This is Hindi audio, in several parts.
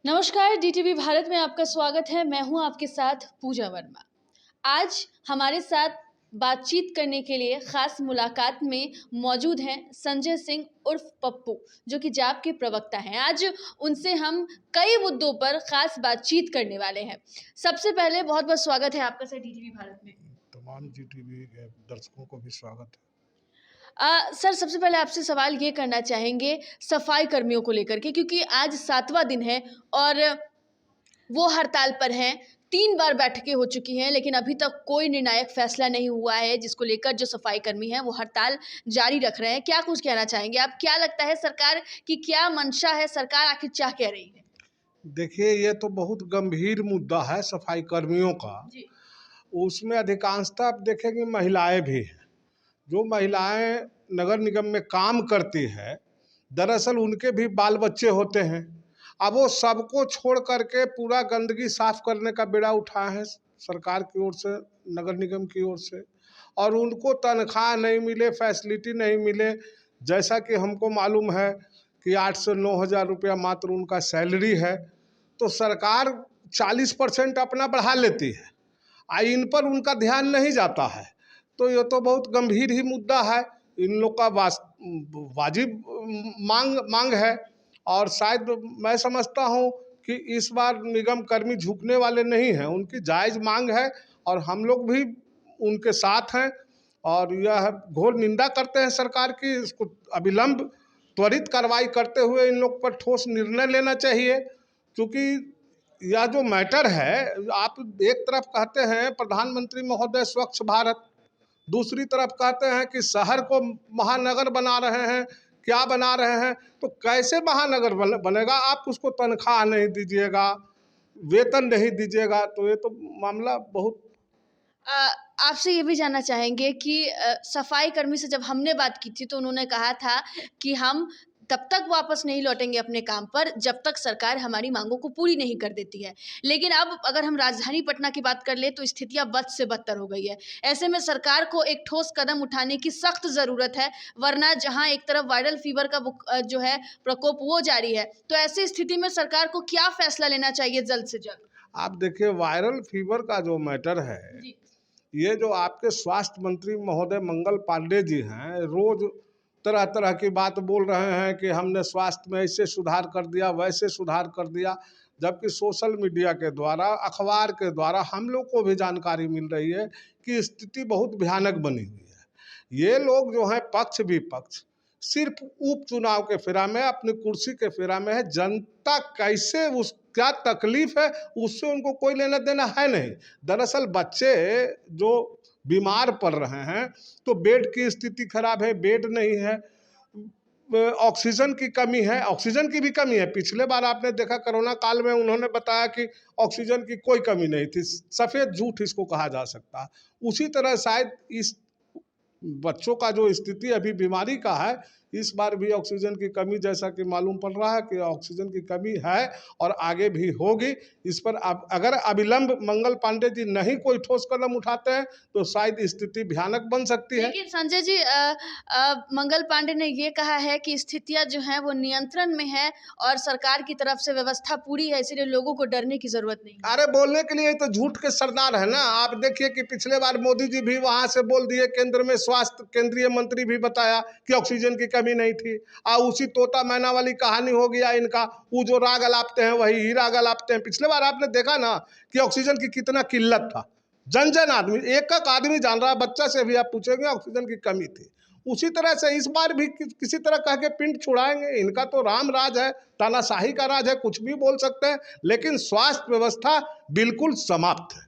नमस्कार, डीटीवी भारत में आपका स्वागत है। मैं हूं आपके साथ पूजा वर्मा। आज हमारे साथ बातचीत करने के लिए खास मुलाकात में मौजूद हैं संजय सिंह उर्फ पप्पू, जो कि जाप के प्रवक्ता हैं। आज उनसे हम कई मुद्दों पर खास बातचीत करने वाले हैं। सबसे पहले बहुत बहुत स्वागत है आपका सर डीटीवी भारत में। तमाम जी टीवी के दर्शकों को भी स्वागत है। सर, सबसे पहले आपसे सवाल ये करना चाहेंगे सफाई कर्मियों को लेकर के, क्योंकि आज 7वां दिन है और वो हड़ताल पर हैं। 3 बार बैठकें हो चुकी हैं, लेकिन अभी तक कोई निर्णायक फैसला नहीं हुआ है, जिसको लेकर जो सफाई कर्मी हैं वो हड़ताल जारी रख रहे हैं। क्या कुछ कहना चाहेंगे आप? क्या लगता है सरकार की क्या मंशा है? सरकार आखिर चाह क्या रही है? देखिए, ये तो बहुत गंभीर मुद्दा है सफाई कर्मियों का। जी। उसमें अधिकांशतः आप देखेंगे महिलाएं भी हैं। जो महिलाएं नगर निगम में काम करती है, दरअसल उनके भी बाल बच्चे होते हैं। अब वो सबको छोड़ करके पूरा गंदगी साफ करने का बेड़ा उठाए हैं सरकार की ओर से, नगर निगम की ओर से, और उनको तनख्वाह नहीं मिले, फैसिलिटी नहीं मिले। जैसा कि हमको मालूम है कि 8 से 9 हज़ार रुपया मात्र उनका सैलरी है, तो सरकार 40% अपना बढ़ा लेती है, इन पर उनका ध्यान नहीं जाता है। तो ये तो बहुत गंभीर ही मुद्दा है। इन लोग का वाजिब मांग है, और शायद मैं समझता हूँ कि इस बार निगम कर्मी झुकने वाले नहीं हैं। उनकी जायज़ मांग है और हम लोग भी उनके साथ हैं, और यह घोर निंदा करते हैं सरकार की। इसको अविलंब त्वरित कार्रवाई करते हुए इन लोग पर ठोस निर्णय लेना चाहिए, क्योंकि यह जो मैटर है, आप एक तरफ कहते हैं प्रधानमंत्री महोदय स्वच्छ भारत, दूसरी तरफ कहते हैं कि शहर को महानगर बना रहे हैं। क्या बना रहे हैं? तो कैसे महानगर बनेगा? आप उसको तनख्वाह नहीं दीजिएगा, वेतन नहीं दीजिएगा, तो ये तो मामला बहुत। अ, आपसे ये भी जानना चाहेंगे कि सफाई कर्मी से जब हमने बात की थी तो उन्होंने कहा था कि हम तब तक वापस नहीं लौटेंगे अपने काम पर जब तक सरकार हमारी मांगों को पूरी नहीं कर देती है। लेकिन अब अगर हम राजधानी पटना की बात कर ले तो स्थितियां बद से बदतर हो गई है। ऐसे में सरकार को एक ठोस कदम उठाने की सख्त ज़रूरत है, वरना जहां एक तरफ वायरल फीवर का जो है प्रकोप वो जारी है, तो ऐसी स्थिति में सरकार को क्या फैसला लेना चाहिए जल्द से जल्द? आप देखिए, वायरल फीवर का जो मैटर है, जी। ये जो आपके स्वास्थ्य मंत्री महोदय मंगल पांडे जी हैं, रोज तरह तरह की बात बोल रहे हैं कि हमने स्वास्थ्य में ऐसे सुधार कर दिया, वैसे सुधार कर दिया, जबकि सोशल मीडिया के द्वारा, अखबार के द्वारा हम लोग को भी जानकारी मिल रही है कि स्थिति बहुत भयानक बनी हुई है। ये लोग जो हैं, पक्ष विपक्ष, सिर्फ उपचुनाव के फेरा में, अपनी कुर्सी के फेरा में है। जनता कैसे, उस क्या तकलीफ है, उससे उनको कोई लेना देना है नहीं। दरअसल बच्चे जो बीमार पड़ रहे हैं, तो बेड की स्थिति खराब है, बेड नहीं है, ऑक्सीजन की कमी है, ऑक्सीजन की भी कमी है। पिछले बार आपने देखा कोरोना काल में उन्होंने बताया कि ऑक्सीजन की कोई कमी नहीं थी। सफ़ेद झूठ इसको कहा जा सकता है। उसी तरह शायद इस बच्चों का जो स्थिति अभी बीमारी का है, इस बार भी ऑक्सीजन की कमी, जैसा कि मालूम पड़ रहा है कि ऑक्सीजन की कमी है और आगे भी होगी। इस पर अगर अविलंब मंगल पांडे जी नहीं कोई ठोस कदम उठाते हैं तो शायद स्थिति भयानक बन सकती है। लेकिन संजय जी, मंगल पांडे ने ये कहा है कि स्थितियां जो हैं वो नियंत्रण में है और सरकार की तरफ से व्यवस्था पूरी है, इसलिए लोगों को डरने की जरूरत नहीं है। अरे, बोलने के लिए तो झूठ के सरदार है ना। आप देखिए कि पिछले बार मोदी जी भी वहां से बोल दिए, केंद्र में स्वास्थ्य केंद्रीय मंत्री भी बताया कि ऑक्सीजन की कमी नहीं थी। उसी तोता मैना वाली कहानी हो गया इनका। वो जो राग अलापते हैं वही ही राग अलापते हैं। पिछले बार आपने देखा ना कि ऑक्सीजन की कितना किल्लत था। जन जन आदमी, एक एक आदमी जान रहा है, बच्चा से भी आप पूछेंगे ऑक्सीजन की कमी थी। उसी तरह से इस बार भी किसी तरह कह के पिंड छुड़ाएंगे। इनका तो राम राज है, तानाशाही का राज है, कुछ भी बोल सकते हैं, लेकिन स्वास्थ्य व्यवस्था बिल्कुल समाप्त है।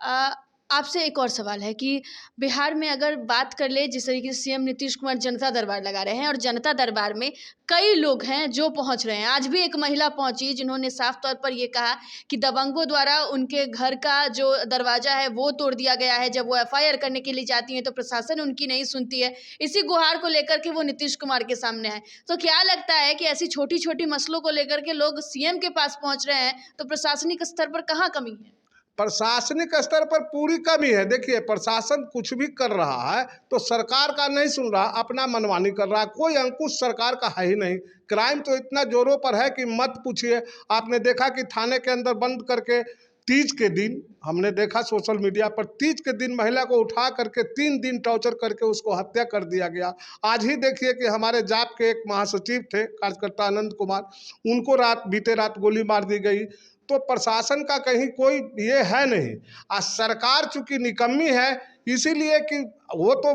अ, आपसे एक और सवाल है कि बिहार में अगर बात कर ले, जिस तरीके से सीएम नीतीश कुमार जनता दरबार लगा रहे हैं और जनता दरबार में कई लोग हैं जो पहुंच रहे हैं। आज भी एक महिला पहुंची जिन्होंने साफ तौर पर ये कहा कि दबंगों द्वारा उनके घर का जो दरवाजा है वो तोड़ दिया गया है। जब वो एफआईआर करने के लिए जाती हैं तो प्रशासन उनकी नहीं सुनती है। इसी गुहार को लेकर के वो नीतीश कुमार के सामने आए। तो क्या लगता है कि ऐसी छोटी छोटी मसलों को लेकर के लोग सीएम के पास पहुंच रहे हैं, तो प्रशासनिक स्तर पर कहाँ कमी है? प्रशासनिक स्तर पर पूरी कमी है। देखिए, प्रशासन कुछ भी कर रहा है तो सरकार का नहीं सुन रहा, अपना मनमानी कर रहा है। कोई अंकुश सरकार का है ही नहीं। क्राइम तो इतना जोरों पर है कि मत पूछिए। आपने देखा कि थाने के अंदर बंद करके तीज के दिन, हमने देखा सोशल मीडिया पर, तीज के दिन महिला को उठा करके 3 दिन टॉर्चर करके उसको हत्या कर दिया गया। आज ही देखिए कि हमारे जाप के एक महासचिव थे कार्यकर्ता आनंद कुमार, उनको बीते रात गोली मार दी गई। तो प्रशासन का कहीं कोई ये है नहीं। आज सरकार चूंकि निकम्मी है, इसीलिए कि वो तो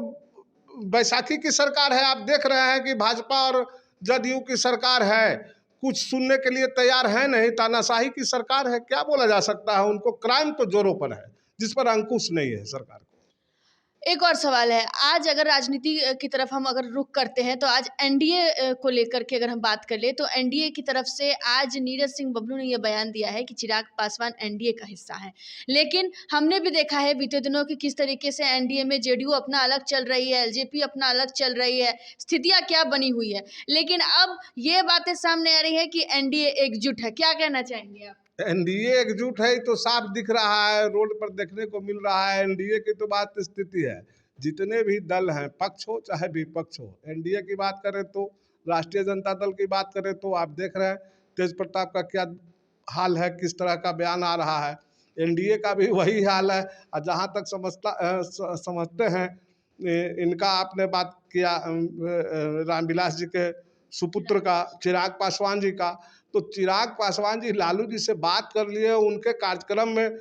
बैसाखी की सरकार है। आप देख रहे हैं कि भाजपा और जदयू की सरकार है, कुछ सुनने के लिए तैयार है नहीं। तानाशाही की सरकार है, क्या बोला जा सकता है। उनको क्राइम तो जोरों पर है, जिस पर अंकुश नहीं है सरकार को। एक और सवाल है, आज अगर राजनीति की तरफ हम अगर रुख करते हैं तो आज एनडीए को लेकर के अगर हम बात कर ले तो एनडीए की तरफ से आज नीरज सिंह बबलू ने यह बयान दिया है कि चिराग पासवान एनडीए का हिस्सा है। लेकिन हमने भी देखा है बीते दिनों कि किस तरीके से एनडीए में जेडीयू अपना अलग चल रही है, एलजेपी अपना अलग चल रही है, स्थितियां क्या बनी हुई है। लेकिन अब ये बातें सामने आ रही है कि एनडीए एकजुट है। क्या कहना चाहेंगे आप? एनडीए एकजुट है तो साफ दिख रहा है, रोड पर देखने को मिल रहा है। एनडीए की तो बात स्थिति है, जितने भी दल हैं, पक्ष हो चाहे विपक्ष हो, एनडीए की बात करें तो, राष्ट्रीय जनता दल की बात करें तो आप देख रहे हैं तेज प्रताप का क्या हाल है, किस तरह का बयान आ रहा है। एनडीए का भी वही हाल है। और जहाँ तक समझते हैं, इनका आपने बात किया रामविलास जी के सुपुत्र का, चिराग पासवान जी का, तो चिराग पासवान जी लालू जी से बात कर लिए, उनके कार्यक्रम में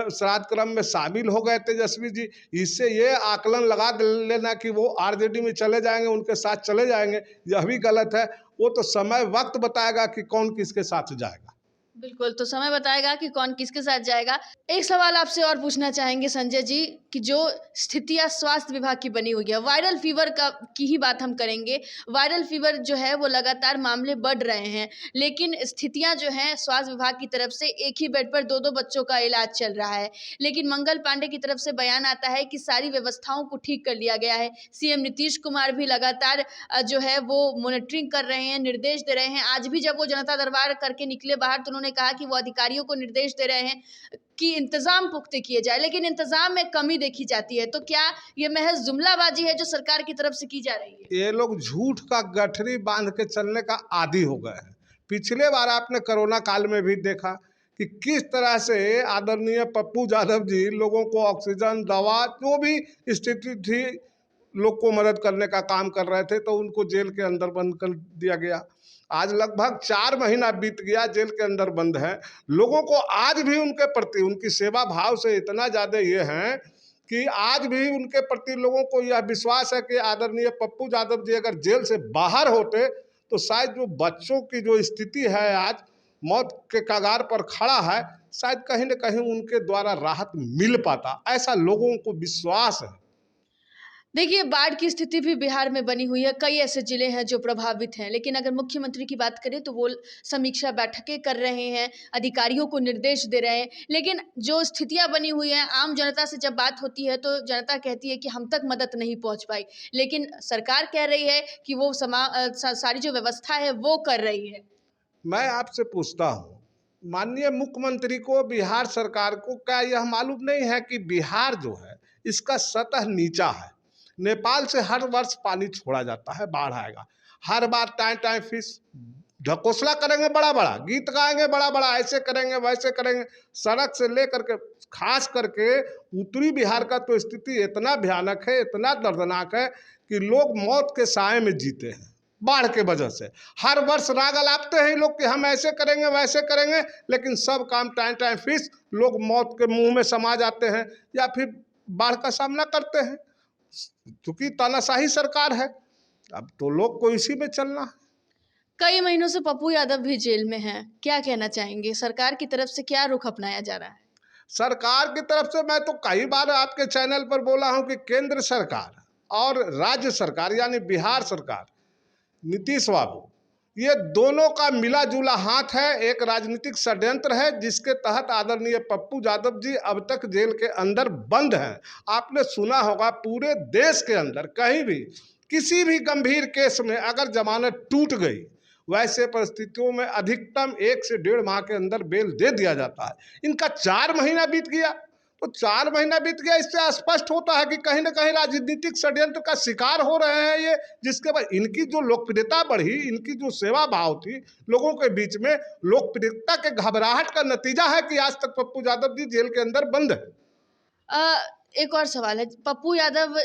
श्राद्ध क्रम में शामिल हो गए तेजस्वी जी। इससे ये आकलन लगा लेना कि वो आरजेडी में चले जाएंगे, उनके साथ चले जाएंगे, यह भी गलत है। वो तो समय वक्त बताएगा कि कौन किसके साथ जाएगा। बिल्कुल, तो समय बताएगा कि कौन किसके साथ जाएगा। एक सवाल आपसे और पूछना चाहेंगे संजय जी कि जो स्थितियां स्वास्थ्य विभाग की बनी हुई है, वायरल फीवर की ही बात हम करेंगे। वायरल फीवर जो है वो लगातार मामले बढ़ रहे हैं, लेकिन स्थितियां जो हैं स्वास्थ्य विभाग की तरफ से एक ही बेड पर 2-2 बच्चों का इलाज चल रहा है। लेकिन मंगल पांडे की तरफ से बयान आता है कि सारी व्यवस्थाओं को ठीक कर लिया गया है। सीएम नीतीश कुमार भी लगातार जो है वो मॉनिटरिंग कर रहे हैं, निर्देश दे रहे हैं। आज भी जब वो जनता दरबार करके निकले बाहर तो उन्होंने कहा कि वो अधिकारियों को निर्देश दे रहे हैं कि इंतजाम पुख्ते किए जाए, लेकिन इंतजाम में कमी देखी जाती है। तो क्या ये महज जुमलाबाजी है जो सरकार की तरफ से की जा रही है? ये लोग झूठ का गठरी बांध के चलने का आदी हो गए हैं। पिछले बार आपने कोरोना काल में भी देखा कि किस तरह से आदरणीय पप्पू यादव जी लोगों को ऑक्सीजन, दवा, जो भी स्थिति थी, लोग को मदद करने का काम कर रहे थे, तो उनको जेल के अंदर बंद कर दिया गया। आज लगभग 4 महीना बीत गया, जेल के अंदर बंद है। लोगों को आज भी उनके प्रति, उनकी सेवा भाव से इतना ज़्यादा ये हैं कि आज भी उनके प्रति लोगों को यह विश्वास है कि आदरणीय पप्पू यादव जी अगर जेल से बाहर होते तो शायद जो बच्चों की जो स्थिति है आज मौत के कगार पर खड़ा है, शायद कहीं न कहीं उनके द्वारा राहत मिल पाता, ऐसा लोगों को विश्वास है। देखिए, बाढ़ की स्थिति भी बिहार में बनी हुई है। कई ऐसे जिले हैं जो प्रभावित हैं, लेकिन अगर मुख्यमंत्री की बात करें तो वो समीक्षा बैठकें कर रहे हैं, अधिकारियों को निर्देश दे रहे हैं। लेकिन जो स्थितियां बनी हुई हैं, आम जनता से जब बात होती है तो जनता कहती है कि हम तक मदद नहीं पहुंच पाई, लेकिन सरकार कह रही है कि वो सारी जो व्यवस्था है वो कर रही है। मैं आपसे पूछता हूँ, माननीय मुख्यमंत्री को, बिहार सरकार को क्या यह मालूम नहीं है कि बिहार जो है इसका सतह नीचा है। नेपाल से हर वर्ष पानी छोड़ा जाता है, बाढ़ आएगा, हर बार टाइम फिश ढकोसला करेंगे, बड़ा बड़ा गीत गाएंगे, बड़ा बड़ा ऐसे करेंगे वैसे करेंगे। सड़क से लेकर के खास करके उत्तरी बिहार का तो स्थिति इतना भयानक है, इतना दर्दनाक है कि लोग मौत के साए में जीते हैं बाढ़ के वजह से। हर वर्ष राग अलापते हैं लोग कि हम ऐसे करेंगे वैसे करेंगे, लेकिन सब काम टाइम फिश, लोग मौत के मुंह में समा जाते हैं या फिर बाढ़ का सामना करते हैं। क्योंकि तानाशाही सरकार है, अब तो लोग को इसी में चलना है। कई महीनों से पप्पू यादव भी जेल में हैं। क्या कहना चाहेंगे, सरकार की तरफ से क्या रुख अपनाया जा रहा है? सरकार की तरफ से मैं तो कई बार आपके चैनल पर बोला हूं कि केंद्र सरकार और राज्य सरकार यानी बिहार सरकार, नीतीश बाबू, ये दोनों का मिला जुला हाथ है। एक राजनीतिक षड्यंत्र है जिसके तहत आदरणीय पप्पू यादव जी अब तक जेल के अंदर बंद हैं। आपने सुना होगा पूरे देश के अंदर कहीं भी किसी भी गंभीर केस में अगर जमानत टूट गई, वैसे परिस्थितियों में अधिकतम 1 से 1.5 माह के अंदर बेल दे दिया जाता है। इनका 4 महीना बीत गया, तो 4 महीना बीत गया, इससे स्पष्ट होता है कि कहीं ना कहीं राजनीतिक षड्यंत्र का शिकार हो रहे हैं ये, जिसके बाद इनकी जो लोकप्रियता बढ़ी, इनकी जो सेवा भाव थी लोगों के बीच में, लोकप्रियता के घबराहट का नतीजा है कि आज तक पप्पू यादव जी जेल के अंदर बंद है। एक और सवाल है, पप्पू यादव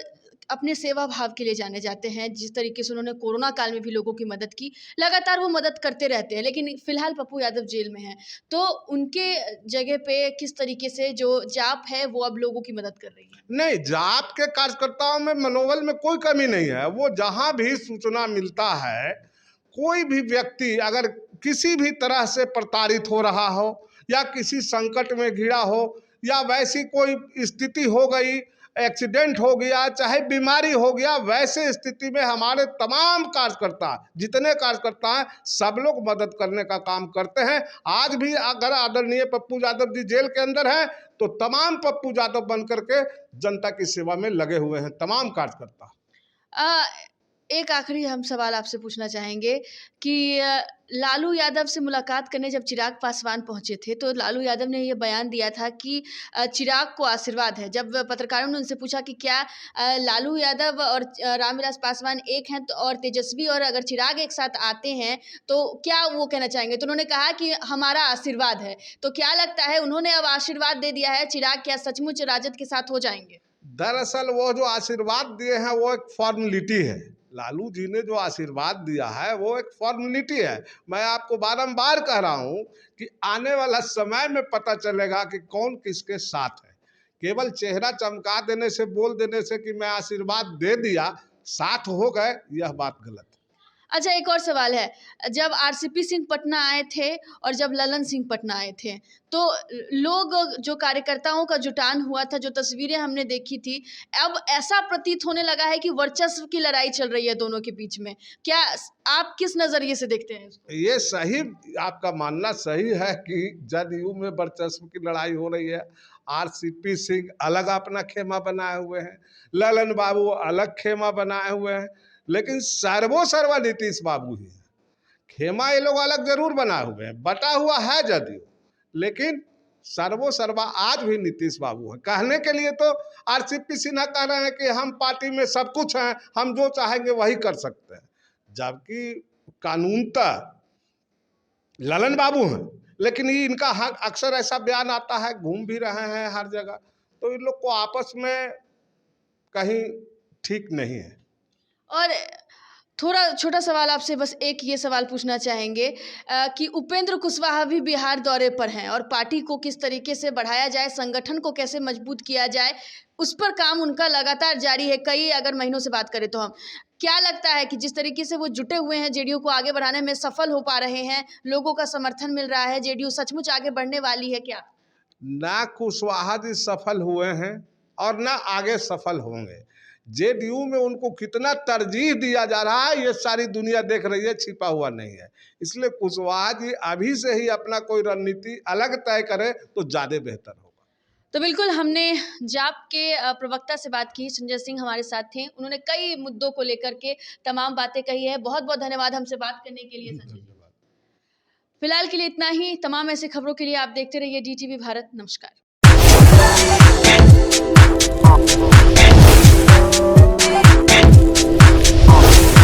अपने सेवा भाव के लिए जाने जाते हैं। जिस तरीके से उन्होंने कोरोना काल में भी लोगों की मदद की, लगातार वो मदद करते रहते हैं, लेकिन फिलहाल पप्पू यादव जेल में हैं। तो उनके जगह पे किस तरीके से जो जाप है वो अब लोगों की मदद कर रही है? नहीं, जाप के कार्यकर्ताओं में मनोबल में कोई कमी नहीं है। वो जहां भी सूचना मिलता है, कोई भी व्यक्ति अगर किसी भी तरह से प्रताड़ित हो रहा हो या किसी संकट में घिरा हो या वैसी कोई स्थिति हो गई, एक्सीडेंट हो गया, चाहे बीमारी हो गया, वैसे स्थिति में हमारे तमाम कार्यकर्ता, जितने कार्यकर्ता हैं, सब लोग मदद करने का काम करते हैं। आज भी अगर आदरणीय पप्पू यादव जी जेल के अंदर हैं तो तमाम पप्पू यादव बन करके जनता की सेवा में लगे हुए हैं तमाम कार्यकर्ता। एक आखिरी हम सवाल आपसे पूछना चाहेंगे कि लालू यादव से मुलाकात करने जब चिराग पासवान पहुंचे थे तो लालू यादव ने ये बयान दिया था कि चिराग को आशीर्वाद है। जब पत्रकारों ने उनसे पूछा कि क्या लालू यादव और रामविलास पासवान एक हैं तो और तेजस्वी और अगर चिराग एक साथ आते हैं तो क्या वो कहना चाहेंगे, तो उन्होंने कहा कि हमारा आशीर्वाद है। तो क्या लगता है उन्होंने अब आशीर्वाद दे दिया है, चिराग क्या सचमुच राजद के साथ हो जाएंगे? दरअसल वो जो आशीर्वाद दिए हैं वो एक फॉर्मेलिटी है। लालू जी ने जो आशीर्वाद दिया है वो एक फॉर्मेलिटी है। मैं आपको बारंबार कह रहा हूं कि आने वाला समय में पता चलेगा कि कौन किसके साथ है। केवल चेहरा चमका देने से, बोल देने से कि मैं आशीर्वाद दे दिया, साथ हो गए, यह बात गलत है। अच्छा, एक और सवाल है, जब आरसीपी सिंह पटना आए थे और जब ललन सिंह पटना आए थे तो लोग, जो कार्यकर्ताओं का जुटान हुआ था, जो तस्वीरें हमने देखी थी, अब ऐसा प्रतीत होने लगा है कि वर्चस्व की लड़ाई चल रही है दोनों के बीच में। क्या आप किस नजरिए से देखते हैं इसको? ये सही, आपका मानना सही है कि जदयू में वर्चस्व की लड़ाई हो रही है। आरसीपी सिंह अलग अपना खेमा बनाए हुए हैं, ललन बाबू अलग खेमा बनाए हुए हैं, लेकिन सर्वोसर्वा नीतीश बाबू ही है। खेमा ये लोग अलग जरूर बनाए हुए हैं, बटा हुआ है जदयू, लेकिन सर्वोसर्वा आज भी नीतीश बाबू है। कहने के लिए तो आरसीपी सिन्हा कह रहे हैं कि हम पार्टी में सब कुछ हैं, हम जो चाहेंगे वही कर सकते हैं, जबकि कानूनतः ललन बाबू हैं। लेकिन ये इनका हक, अक्सर ऐसा बयान आता है, घूम भी रहे हैं हर जगह, तो इन लोग को आपस में कहीं ठीक नहीं है। और थोड़ा छोटा सवाल आपसे, बस एक ये सवाल पूछना चाहेंगे कि उपेंद्र कुशवाहा भी बिहार दौरे पर हैं और पार्टी को किस तरीके से बढ़ाया जाए, संगठन को कैसे मजबूत किया जाए, उस पर काम उनका लगातार जारी है, कई अगर महीनों से बात करें तो। हम क्या लगता है कि जिस तरीके से वो जुटे हुए हैं, जेडीयू को आगे बढ़ाने में सफल हो पा रहे हैं, लोगों का समर्थन मिल रहा है, जेडीयू सचमुच आगे बढ़ने वाली है क्या? ना कुशवाहा जी सफल हुए हैं और ना आगे सफल होंगे। जेडीयू में उनको कितना तरजीह दिया जा रहा है ये सारी दुनिया देख रही है, छिपा हुआ नहीं है। इसलिए कुशवाहा जी अभी से ही अपना कोई रणनीति अलग तय करे तो ज़्यादा बेहतर होगा। तो बिल्कुल, हमने जाप के प्रवक्ता से बात की, संजय सिंह हमारे साथ थे, उन्होंने कई मुद्दों को लेकर के तमाम बातें कही है। बहुत बहुत धन्यवाद हमसे बात करने के लिए संजय। फिलहाल के लिए इतना ही। तमाम ऐसे खबरों के लिए आप देखते रहिए DTV भारत। नमस्कार।